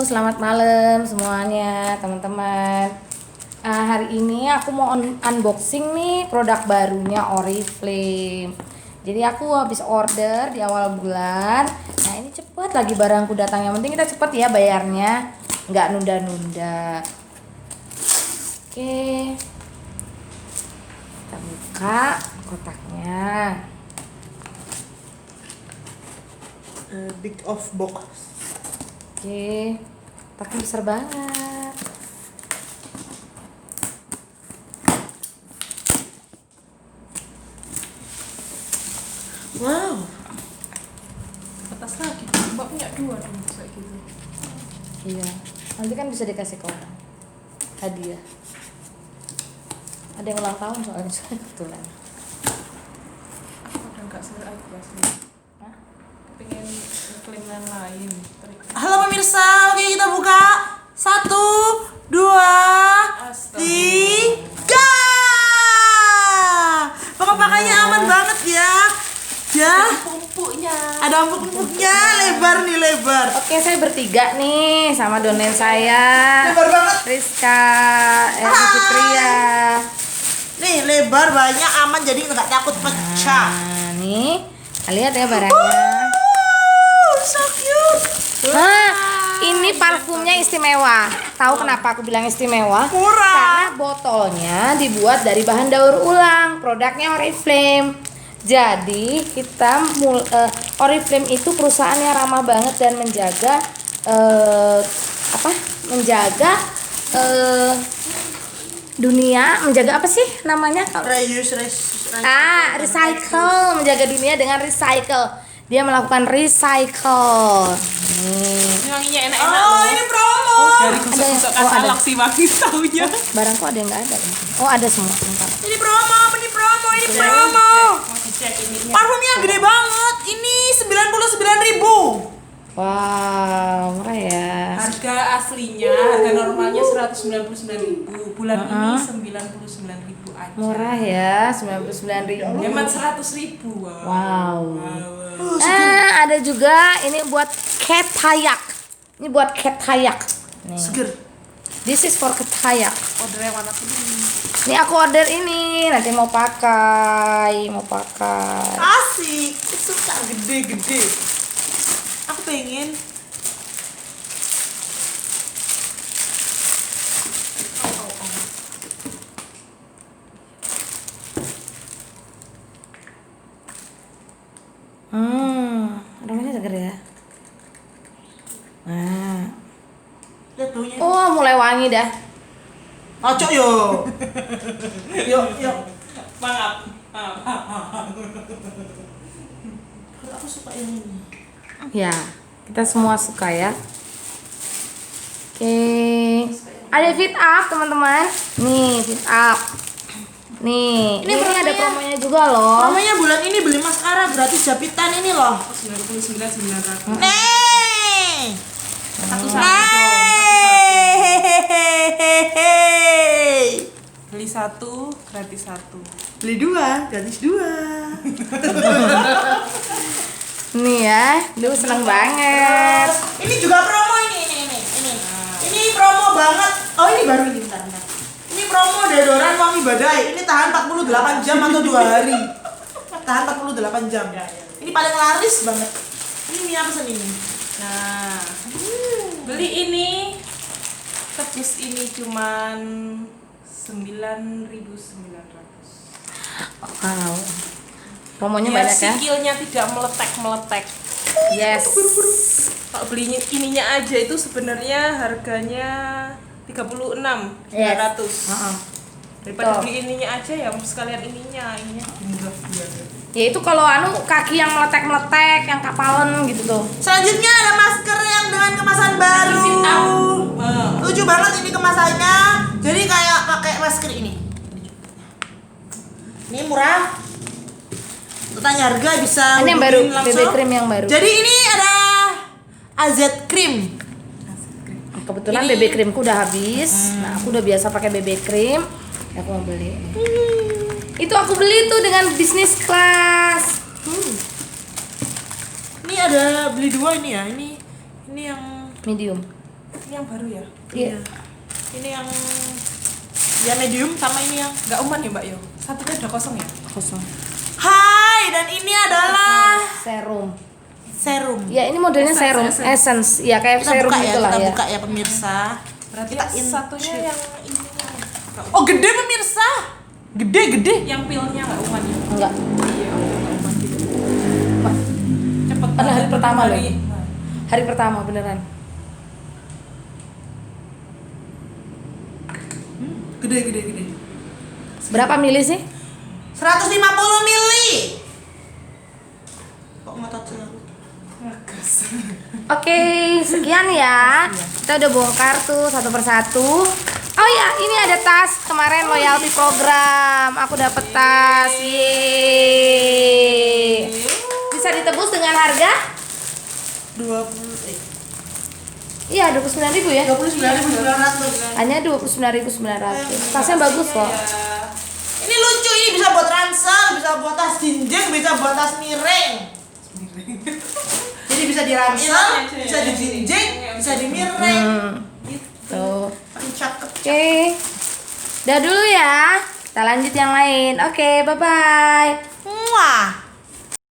selamat malam semuanya teman-teman. Hari ini aku mau unboxing nih produk barunya Oriflame. Jadi aku habis order di awal bulan. Nah ini cepet lagi barangku datang. Yang penting kita cepet ya bayarnya, nggak nunda-nunda. Oke, kita buka kotaknya. Big of box. Oke, kotaknya besar banget. Wow. Atas lagi, mbak punya dua dong kayak gitu. Iya, nanti kan bisa dikasih ke orang hadiah. Ada yang ulang tahun soalnya kebetulan. Aku udah nggak sebenarnya aja sih. Hah? Pengen ngeklaim yang lain. Halo pemirsa, oke kita buka. 1, 2, 3. Pakainya aman banget ya. Ya, Pumpuknya. ada empuk-empuknya, lebar nih lebar. Oke, saya bertiga nih sama donen saya. Lebar banget. Rizka, Fitria. Nih lebar banyak aman jadi nggak takut pecah. Nah, nih, lihat ya barangnya. So cute. Nah, ini parfumnya istimewa. Tahu kenapa aku bilang istimewa? Murah. Karena botolnya dibuat dari bahan daur ulang. Produknya Oriflame. Jadi kita Oriflame itu perusahaan yang ramah banget dan menjaga dunia, menjaga apa sih namanya? Reuse. Recycle, menjaga dunia dengan recycle. Dia melakukan recycle. Nih. Wanginya enak-enak Oh, loh. ini promo. Dari gosok-gosok ada. Oh, ada. katalog sih wangi taunya. Barangku ada yang nggak ada. Oh, ada semua. Bentar. Ini promo. Mau dicek ininya. Parfumnya gede banget. Ini 99.000. Wow, murah ya. Harga aslinya, harga normalnya 199.000. Bulan ini 99.000 aja. Murah ya, 99.000. Hemat 100.000. Wow. Ada juga ini buat cat kayak. Ini buat cat kayak. Nih. Seger. This is for cat kayak. Order yang mana sih? Ini aku order ini, nanti mau pakai. Asik. Suka gede-gede. Aku pengen. Aromanya seger ya. Nah. Lihat baunya. Oh, mulai wangi dah. Cocok yo. Yuk. Maaf. Kalau aku suka yang ini. Ya, kita semua suka ya. Oke. Ada fit up, teman-teman. Nih, fit up. Nih, ini ada promonya juga loh. Namanya bulan ini beli maskara gratis japitan ini loh. 99.900. Nih. Beli satu gratis satu. Beli 2 gratis 2. Nih ya, duh seneng banget. Ini juga promo ini. Ini promo banget. Oh, ini baru ini bentar. Ini promo deodoran wangi badai. Ini tahan 48 jam atau 2 hari. Tahan 48 jam. Ini paling laris banget. Ini Mia pesen ini. Nah, beli ini tebus ini cuman 9.900. Wow. Promonya Biar banyak ya. sikilnya tidak meletek. Yes. Kalau belinya ininya aja itu sebenarnya harganya 36.900. Daripada Betul. beli ininya aja ya sekalian ininya murah biar. Ya itu kalau kaki yang meletek-meletek, yang kapalan gitu tuh. Selanjutnya ada masker yang dengan kemasan baru. Lucu banget ini kemasannya. Jadi kayak pakai masker ini. Ini murah. Tanya harga bisa Ini yang baru, hubungin BB cream yang baru. Jadi ini ada AZ cream. Kebetulan Ini- BB creamku udah habis. Nah, aku udah biasa pakai BB cream. Ya, aku mau beli. Itu aku beli tuh dengan bisnis class. Ini ada beli 2 ini ya. Ini yang Medium. Ini yang baru ya? Iya. Ini yang ya medium sama ini yang Nggak uman ya Mbak Yo? Satunya udah kosong ya? Kosong. Hai, dan ini adalah Serum. serum. Ya ini modelnya serum, essence. Ya kayak Kita serum buka ya, itulah kita ya. buka ya pemirsa. Berarti Kita yang satunya intake. yang ininya nggak Oh, uman. gede pemirsa. Gede. Yang pilnya nggak uman ya? Enggak. Iya, nggak uman gitu. Ma- Cepet Pada hari banget. pertama loh. Nah, Hari pertama beneran. Gede. Berapa mili sih? 150 mili. Kok ngotot sih aku? ngegas. Oke, sekian ya. Kita udah bongkar tuh satu persatu. Oh ya, ini ada tas kemarin loyalty program. Aku dapet tas. Yeay. Bisa ditebus dengan harga? 20 Iya, 29.000 ya. 29.900. Hanya 29.900. Tasnya bagus kok. Ini lucu, ini bisa buat ransel, bisa buat tas jinjing, bisa buat tas miring. Jadi bisa diransel, bisa dijinjing, bisa dimiring. Tuh. Paling cakep. Oke. Udah dulu ya. Kita lanjut yang lain. Oke, bye-bye. Muah.